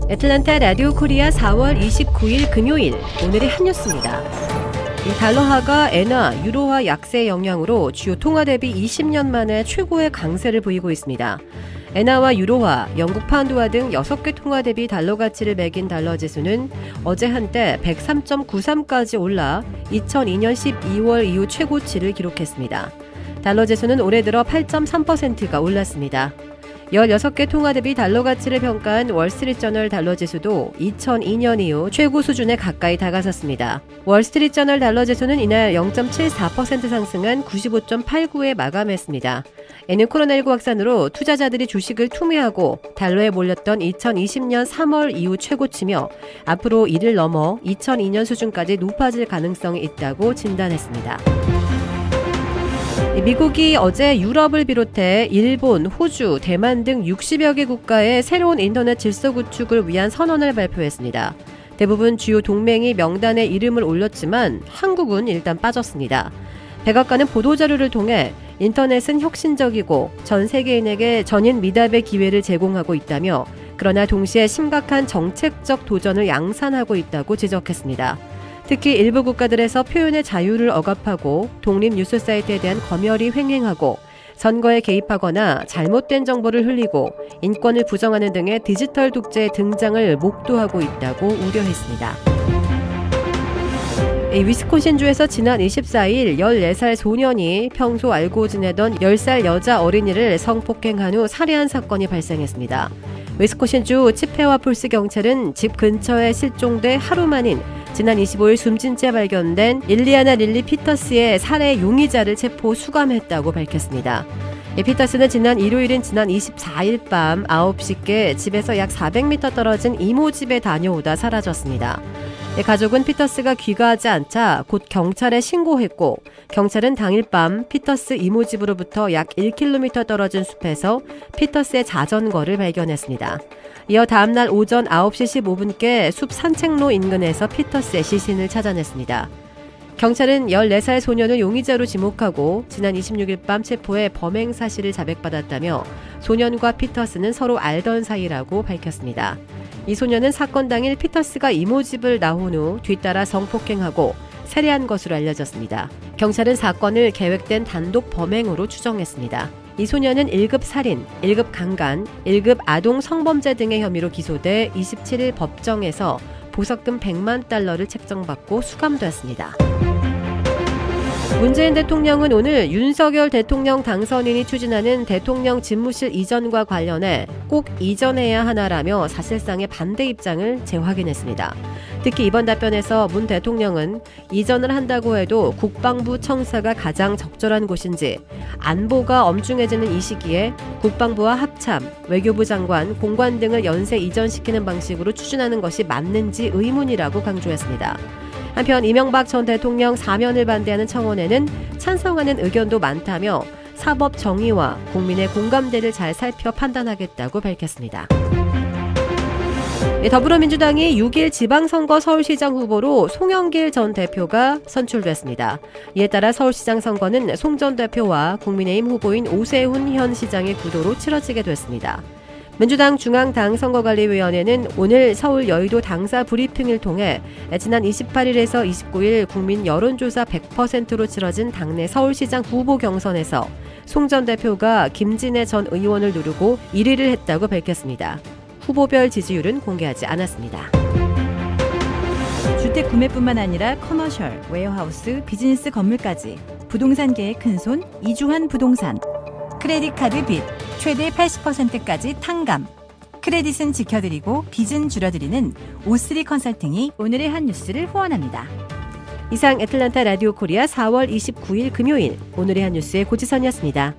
애틀란타 라디오 코리아 4월 29일 금요일 오늘의 한 뉴스입니다. 달러화가 엔화, 유로화 약세 영향으로 주요 통화 대비 20년 만에 최고의 강세를 보이고 있습니다. 엔화와 유로화, 영국 파운드화 등 6개 통화 대비 달러 가치를 매긴 달러 지수는 어제 한때 103.93까지 올라 2002년 12월 이후 최고치를 기록했습니다. 달러 지수는 올해 들어 8.3%가 올랐습니다. 16개 통화 대비 달러 가치를 평가한 월스트리트저널 달러 지수도 2002년 이후 최고 수준에 가까이 다가섰습니다. 월스트리트저널 달러 지수는 이날 0.74% 상승한 95.89에 마감했습니다. 이는 코로나19 확산으로 투자자들이 주식을 투매하고 달러에 몰렸던 2020년 3월 이후 최고치며 앞으로 이를 넘어 2002년 수준까지 높아질 가능성이 있다고 진단했습니다. 미국이 어제 유럽을 비롯해 일본, 호주, 대만 등 60여 개 국가의 새로운 인터넷 질서 구축을 위한 선언을 발표했습니다. 대부분 주요 동맹이 명단에 이름을 올렸지만 한국은 일단 빠졌습니다. 백악관은 보도자료를 통해 인터넷은 혁신적이고 전 세계인에게 전인 미답의 기회를 제공하고 있다며 그러나 동시에 심각한 정책적 도전을 양산하고 있다고 지적했습니다. 특히 일부 국가들에서 표현의 자유를 억압하고 독립 뉴스 사이트에 대한 검열이 횡행하고 선거에 개입하거나 잘못된 정보를 흘리고 인권을 부정하는 등의 디지털 독재의 등장을 목도하고 있다고 우려했습니다. 위스콘신주에서 지난 24일 14살 소년이 평소 알고 지내던 10살 여자 어린이를 성폭행한 후 살해한 사건이 발생했습니다. 위스콘신주 치페와 폴스 경찰은 집 근처에 실종돼 하루 만인 지난 25일 숨진 채 발견된 일리아나 릴리 피터스의 살해 용의자를 체포 수감했다고 밝혔습니다. 피터스는 지난 일요일인 지난 24일 밤 9시께 집에서 약 400m 떨어진 이모 집에 다녀오다 사라졌습니다. 가족은 피터스가 귀가하지 않자 곧 경찰에 신고했고 경찰은 당일 밤 피터스 이모 집으로부터 약 1km 떨어진 숲에서 피터스의 자전거를 발견했습니다. 이어 다음날 오전 9시 15분께 숲 산책로 인근에서 피터스의 시신을 찾아냈습니다. 경찰은 14살 소년을 용의자로 지목하고 지난 26일 밤 체포해 범행 사실을 자백받았다며 소년과 피터스는 서로 알던 사이라고 밝혔습니다. 이 소년은 사건 당일 피터스가 이모 집을 나온 후 뒤따라 성폭행하고 살해한 것으로 알려졌습니다. 경찰은 사건을 계획된 단독 범행으로 추정했습니다. 이 소년은 1급 살인, 1급 강간, 1급 아동 성범죄 등의 혐의로 기소돼 27일 법정에서 보석금 100만 달러를 책정받고 수감됐습니다. 문재인 대통령은 오늘 윤석열 대통령 당선인이 추진하는 대통령 집무실 이전과 관련해 꼭 이전해야 하나라며 사실상의 반대 입장을 재확인했습니다. 특히 이번 답변에서 문 대통령은 이전을 한다고 해도 국방부 청사가 가장 적절한 곳인지 안보가 엄중해지는 이 시기에 국방부와 합참, 외교부 장관, 공관 등을 연쇄 이전시키는 방식으로 추진하는 것이 맞는지 의문이라고 강조했습니다. 한편 이명박 전 대통령 사면을 반대하는 청원에는 찬성하는 의견도 많다며 사법 정의와 국민의 공감대를 잘 살펴 판단하겠다고 밝혔습니다. 더불어민주당이 6일 지방선거 서울시장 후보로 송영길 전 대표가 선출됐습니다. 이에 따라 서울시장 선거는 송 전 대표와 국민의힘 후보인 오세훈 현 시장의 구도로 치러지게 됐습니다. 민주당 중앙당 선거관리위원회는 오늘 서울 여의도 당사 브리핑을 통해 지난 28일에서 29일 국민 여론조사 100%로 치러진 당내 서울시장 후보 경선에서 송 전 대표가 김진애 전 의원을 누르고 1위를 했다고 밝혔습니다. 후보별 지지율은 공개하지 않았습니다. 주택 구매뿐만 아니라 커머셜, 웨어하우스, 비즈니스 건물까지 부동산계의 큰손 이중한 부동산. 크레딧 카드 빚 최대 80%까지 탕감. 크레딧은 지켜드리고 빚은 줄여드리는 O3 컨설팅이 오늘의 한 뉴스를 후원합니다. 이상 애틀란타 라디오 코리아 4월 29일 금요일 오늘의 한 뉴스의 고지선이었습니다.